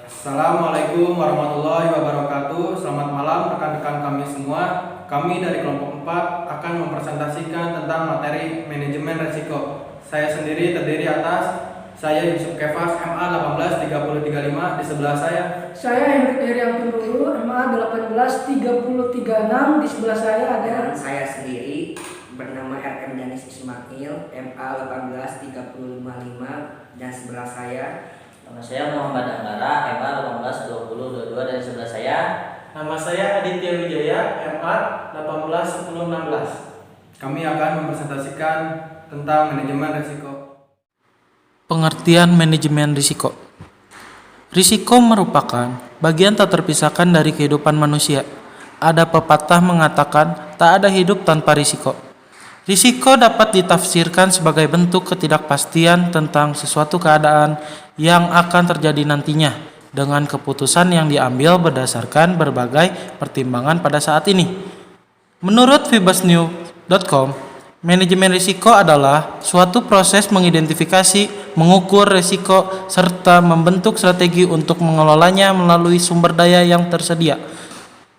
Assalamualaikum warahmatullahi wabarakatuh. Selamat malam rekan-rekan kami semua. Kami dari kelompok 4 akan mempresentasikan tentang materi manajemen risiko. Saya sendiri terdiri atas saya Yusuf Kefas, MA 18335. Di sebelah Saya Hendrik Herianto Dulu, MA 18336. Di sebelah saya ada Dan saya sendiri bernama RM Danis Ismail, MA 18355, dan sebelah saya Nama saya Muhammad Anggara, MA 182022, dan sebelah saya. Nama saya Aditya Wijaya, MA 181016. kami akan mempresentasikan tentang manajemen risiko. Pengertian manajemen risiko. Risiko merupakan bagian tak terpisahkan dari kehidupan manusia. Ada pepatah mengatakan tak ada hidup tanpa risiko. Risiko dapat ditafsirkan sebagai bentuk ketidakpastian tentang sesuatu keadaan yang akan terjadi nantinya dengan keputusan yang diambil berdasarkan berbagai pertimbangan pada saat ini. Menurut fibasnews.com, manajemen risiko adalah suatu proses mengidentifikasi, mengukur risiko, serta membentuk strategi untuk mengelolanya melalui sumber daya yang tersedia.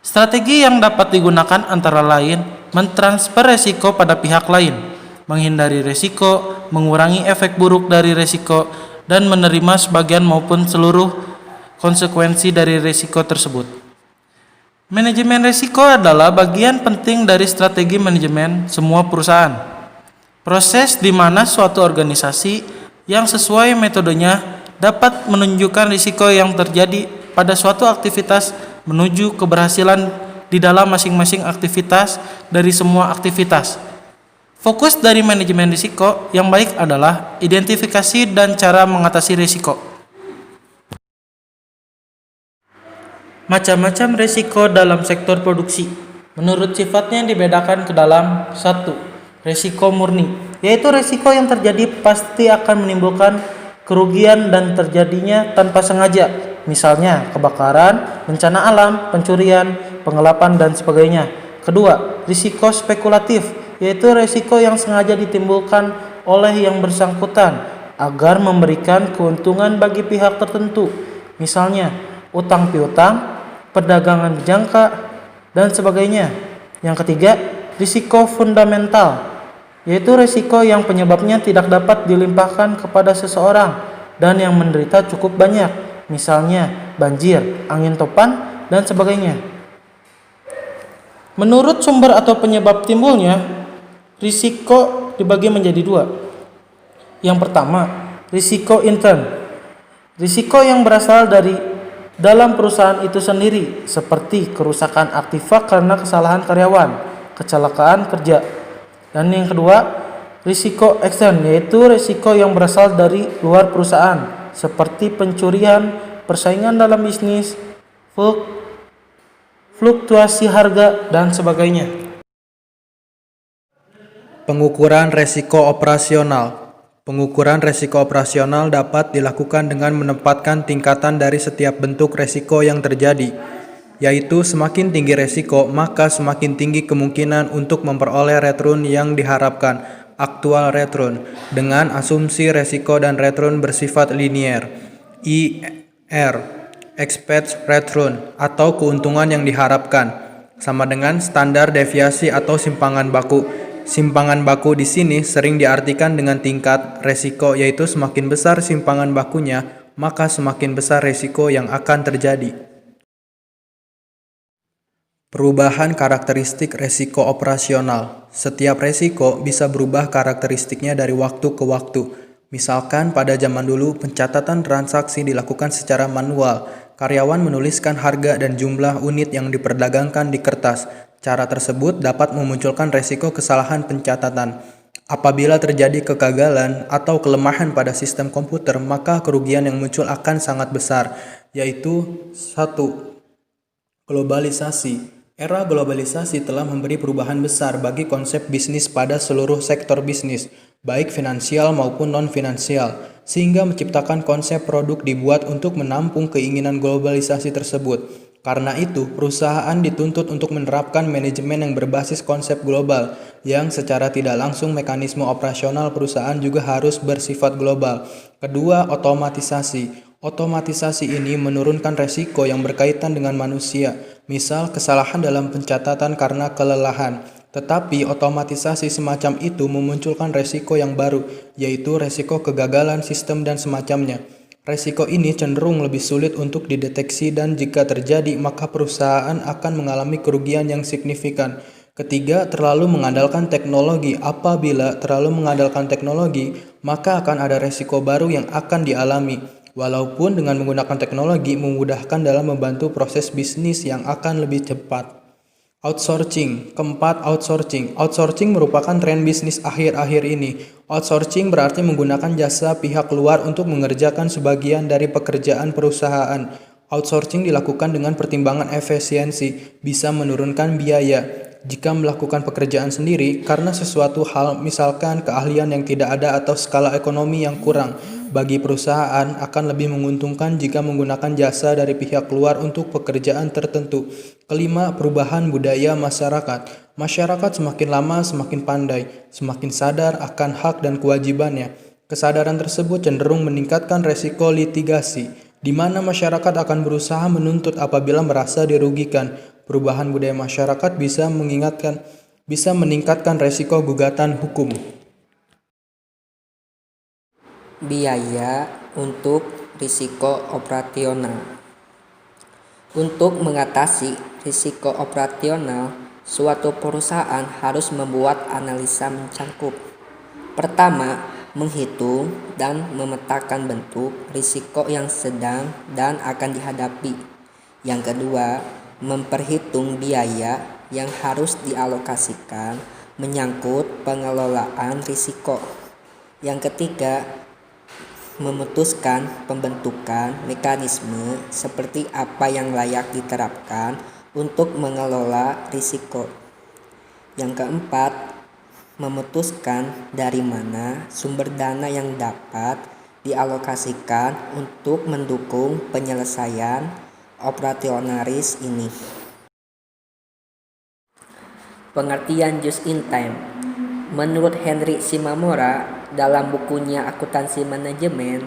Strategi yang dapat digunakan antara lain mentransfer risiko pada pihak lain, menghindari risiko, mengurangi efek buruk dari risiko, dan menerima sebagian maupun seluruh konsekuensi dari risiko tersebut. Manajemen risiko adalah bagian penting dari strategi manajemen semua perusahaan. Proses di mana suatu organisasi yang sesuai metodenya dapat menunjukkan risiko yang terjadi pada suatu aktivitas menuju keberhasilan di dalam masing-masing aktivitas dari semua aktivitas. Fokus dari manajemen risiko yang baik adalah identifikasi dan cara mengatasi risiko. Macam-macam risiko dalam sektor produksi. Menurut sifatnya dibedakan ke dalam 1. Risiko murni, yaitu risiko yang terjadi pasti akan menimbulkan kerugian dan terjadinya tanpa sengaja, misalnya kebakaran, bencana alam, pencurian, penggelapan, dan sebagainya. Kedua, risiko spekulatif, yaitu risiko yang sengaja ditimbulkan oleh yang bersangkutan agar memberikan keuntungan bagi pihak tertentu, misalnya utang piutang, perdagangan berjangka, dan sebagainya. Yang ketiga, risiko fundamental, yaitu risiko yang penyebabnya tidak dapat dilimpahkan kepada seseorang dan yang menderita cukup banyak, misalnya banjir, angin topan, dan sebagainya. Menurut sumber atau penyebab timbulnya, risiko dibagi menjadi 2. Yang pertama, risiko intern. Risiko yang berasal dari dalam perusahaan itu sendiri, seperti kerusakan artefak karena kesalahan karyawan, kecelakaan kerja. Dan yang kedua, risiko ekstern, yaitu risiko yang berasal dari luar perusahaan, seperti pencurian, persaingan dalam bisnis, fluktuasi harga, dan sebagainya. Pengukuran resiko operasional. Pengukuran resiko operasional dapat dilakukan dengan menempatkan tingkatan dari setiap bentuk resiko yang terjadi, yaitu semakin tinggi resiko, maka semakin tinggi kemungkinan untuk memperoleh return yang diharapkan, aktual return, dengan asumsi resiko dan return bersifat linier, IR, expected return, atau keuntungan yang diharapkan, sama dengan standar deviasi atau simpangan baku. Simpangan baku di sini sering diartikan dengan tingkat resiko, yaitu semakin besar simpangan bakunya, maka semakin besar resiko yang akan terjadi. Perubahan karakteristik resiko operasional. Setiap resiko bisa berubah karakteristiknya dari waktu ke waktu. Misalkan pada zaman dulu pencatatan transaksi dilakukan secara manual. Karyawan menuliskan harga dan jumlah unit yang diperdagangkan di kertas. Cara tersebut dapat memunculkan resiko kesalahan pencatatan. Apabila terjadi kegagalan atau kelemahan pada sistem komputer, maka kerugian yang muncul akan sangat besar, yaitu 1. Globalisasi. Era globalisasi telah memberi perubahan besar bagi konsep bisnis pada seluruh sektor bisnis, baik finansial maupun non-finansial, sehingga menciptakan konsep produk dibuat untuk menampung keinginan globalisasi tersebut. Karena itu, perusahaan dituntut untuk menerapkan manajemen yang berbasis konsep global, yang secara tidak langsung mekanisme operasional perusahaan juga harus bersifat global. Kedua, otomatisasi. Otomatisasi ini menurunkan resiko yang berkaitan dengan manusia, misal kesalahan dalam pencatatan karena kelelahan. Tetapi otomatisasi semacam itu memunculkan resiko yang baru, yaitu resiko kegagalan sistem dan semacamnya. Resiko ini cenderung lebih sulit untuk dideteksi dan jika terjadi maka perusahaan akan mengalami kerugian yang signifikan. Ketiga, terlalu mengandalkan teknologi. Apabila terlalu mengandalkan teknologi, maka akan ada resiko baru yang akan dialami. Walaupun dengan menggunakan teknologi memudahkan dalam membantu proses bisnis yang akan lebih cepat. Outsourcing. Keempat, outsourcing. Outsourcing merupakan tren bisnis akhir-akhir ini. Outsourcing berarti menggunakan jasa pihak luar untuk mengerjakan sebagian dari pekerjaan perusahaan. Outsourcing dilakukan dengan pertimbangan efisiensi, bisa menurunkan biaya. Jika melakukan pekerjaan sendiri, karena sesuatu hal, misalkan keahlian yang tidak ada atau skala ekonomi yang kurang, bagi perusahaan akan lebih menguntungkan jika menggunakan jasa dari pihak luar untuk pekerjaan tertentu. Kelima, perubahan budaya masyarakat. Masyarakat semakin lama semakin pandai, semakin sadar akan hak dan kewajibannya. Kesadaran tersebut cenderung meningkatkan resiko litigasi, di mana masyarakat akan berusaha menuntut apabila merasa dirugikan. Perubahan budaya masyarakat bisa meningkatkan resiko gugatan hukum. Biaya untuk risiko operasional. Untuk mengatasi risiko operasional, suatu perusahaan harus membuat analisa mencakup. Pertama, menghitung dan memetakan bentuk risiko yang sedang dan akan dihadapi. Yang kedua, memperhitung biaya yang harus dialokasikan menyangkut pengelolaan risiko. Yang ketiga, memutuskan pembentukan mekanisme seperti apa yang layak diterapkan untuk mengelola risiko. Yang keempat, memutuskan dari mana sumber dana yang dapat dialokasikan untuk mendukung penyelesaian operasionalis ini. Pengertian just in time. Menurut Henry Shimamura dalam bukunya Akuntansi Manajemen,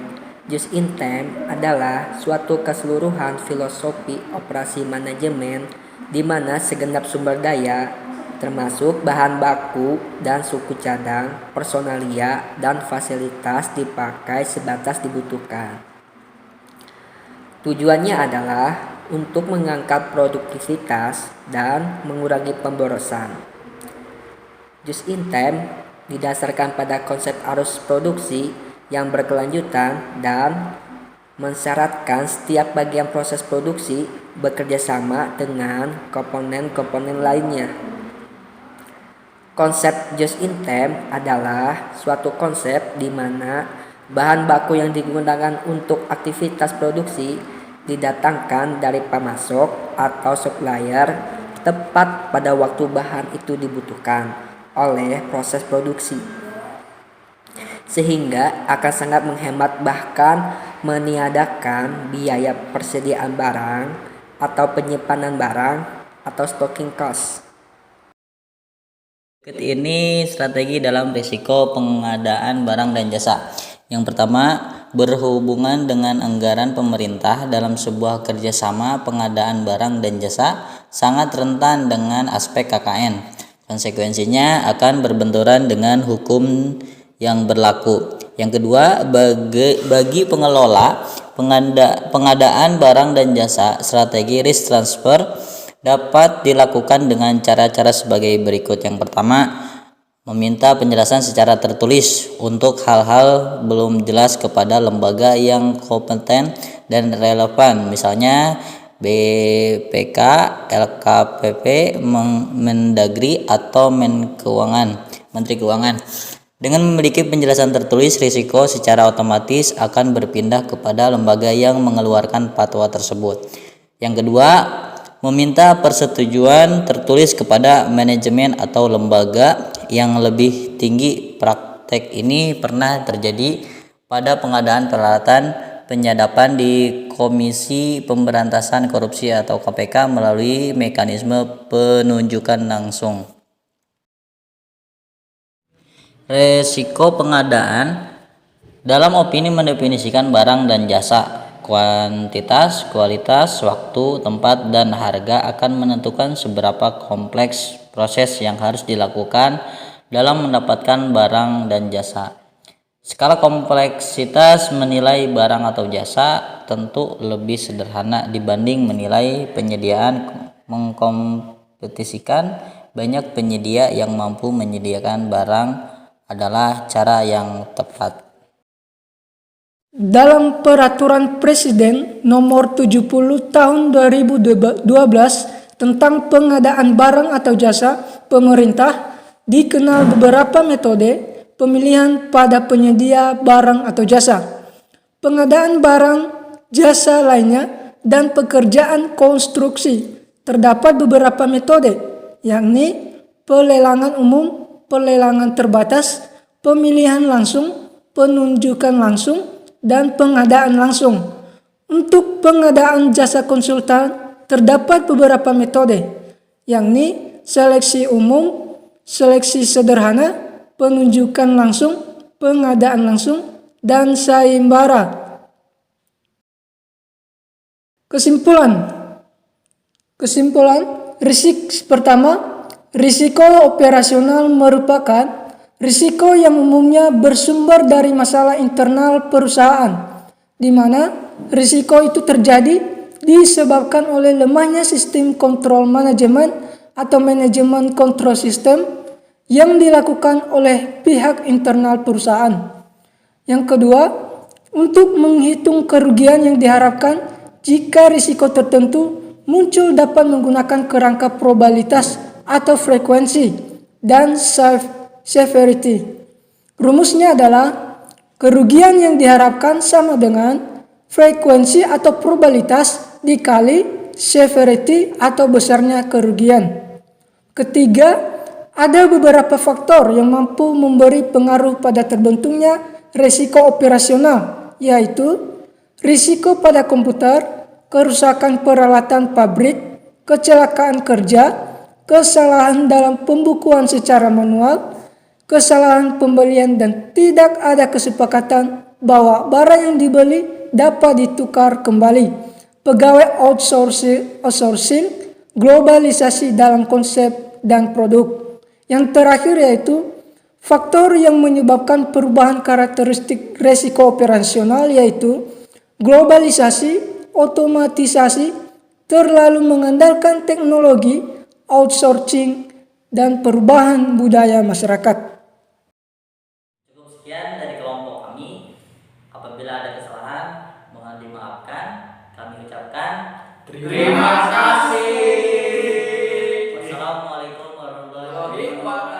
just in time adalah suatu keseluruhan filosofi operasi manajemen di mana segenap sumber daya, termasuk bahan baku dan suku cadang, personalia, dan fasilitas dipakai sebatas dibutuhkan. Tujuannya adalah untuk mengangkat produktivitas dan mengurangi pemborosan. Just in time didasarkan pada konsep arus produksi yang berkelanjutan dan mensyaratkan setiap bagian proses produksi bekerja sama dengan komponen-komponen lainnya. Konsep just in time adalah suatu konsep di mana bahan baku yang digunakan untuk aktivitas produksi didatangkan dari pemasok atau supplier tepat pada waktu bahan itu dibutuhkan oleh proses produksi, sehingga akan sangat menghemat bahkan meniadakan biaya persediaan barang atau penyimpanan barang atau stocking cost. Berikut ini strategi dalam risiko pengadaan barang dan jasa. Yang pertama, berhubungan dengan anggaran pemerintah dalam sebuah kerjasama pengadaan barang dan jasa sangat rentan dengan aspek KKN. Konsekuensinya akan berbenturan dengan hukum yang berlaku. Yang kedua, bagi pengelola pengadaan barang dan jasa, strategi risk transfer dapat dilakukan dengan cara-cara sebagai berikut. Yang pertama, meminta penjelasan secara tertulis untuk hal-hal belum jelas kepada lembaga yang kompeten dan relevan, misalnya BPK, LKPP, Mendagri, atau Menteri Keuangan. Dengan memiliki penjelasan tertulis, risiko secara otomatis akan berpindah kepada lembaga yang mengeluarkan fatwa tersebut. Yang kedua, meminta persetujuan tertulis kepada manajemen atau lembaga yang lebih tinggi. Praktek ini pernah terjadi pada pengadaan peralatan penyadapan di Komisi Pemberantasan Korupsi atau KPK melalui mekanisme penunjukan langsung. Resiko pengadaan dalam opini mendefinisikan barang dan jasa Kuantitas, kualitas, waktu, tempat, dan harga akan menentukan seberapa kompleks proses yang harus dilakukan dalam mendapatkan barang dan jasa. Skala kompleksitas menilai barang atau jasa tentu lebih sederhana dibanding menilai penyediaan. Mengkompetisikan banyak penyedia yang mampu menyediakan barang adalah cara yang tepat. Dalam Peraturan Presiden Nomor 70 Tahun 2012 tentang pengadaan barang atau jasa pemerintah, dikenal beberapa metode pemilihan pada penyedia barang atau jasa, pengadaan barang, jasa lainnya, dan pekerjaan konstruksi. Terdapat beberapa metode, yakni pelelangan umum, pelelangan terbatas, pemilihan langsung, penunjukan langsung, dan pengadaan langsung. Untuk pengadaan jasa konsultan terdapat beberapa metode, yakni seleksi umum, seleksi sederhana, penunjukan langsung, pengadaan langsung, dan sayembara. Kesimpulan, pertama, risiko operasional merupakan risiko yang umumnya bersumber dari masalah internal perusahaan, di mana risiko itu terjadi disebabkan oleh lemahnya sistem kontrol manajemen atau manajemen kontrol sistem yang dilakukan oleh pihak internal perusahaan. Yang kedua, untuk menghitung kerugian yang diharapkan jika risiko tertentu muncul dapat menggunakan kerangka probabilitas atau frekuensi dan severity. Rumusnya adalah kerugian yang diharapkan sama dengan frekuensi atau probabilitas dikali severity atau besarnya kerugian. Ketiga, ada beberapa faktor yang mampu memberi pengaruh pada terbentuknya risiko operasional, yaitu risiko pada komputer, kerusakan peralatan pabrik, kecelakaan kerja, kesalahan dalam pembukuan secara manual, kesalahan pembelian, dan tidak ada kesepakatan bahwa barang yang dibeli dapat ditukar kembali. Pegawai outsourcing, globalisasi dalam konsep dan produk. Yang terakhir yaitu faktor yang menyebabkan perubahan karakteristik risiko operasional, yaitu globalisasi, otomatisasi, terlalu mengandalkan teknologi, outsourcing, dan perubahan budaya masyarakat. Sekian dari kelompok kami. Apabila ada kesalahan, mohon dimaafkan. Kami ucapkan Terima kasih. wassalamualaikum warahmatullahi wabarakatuh.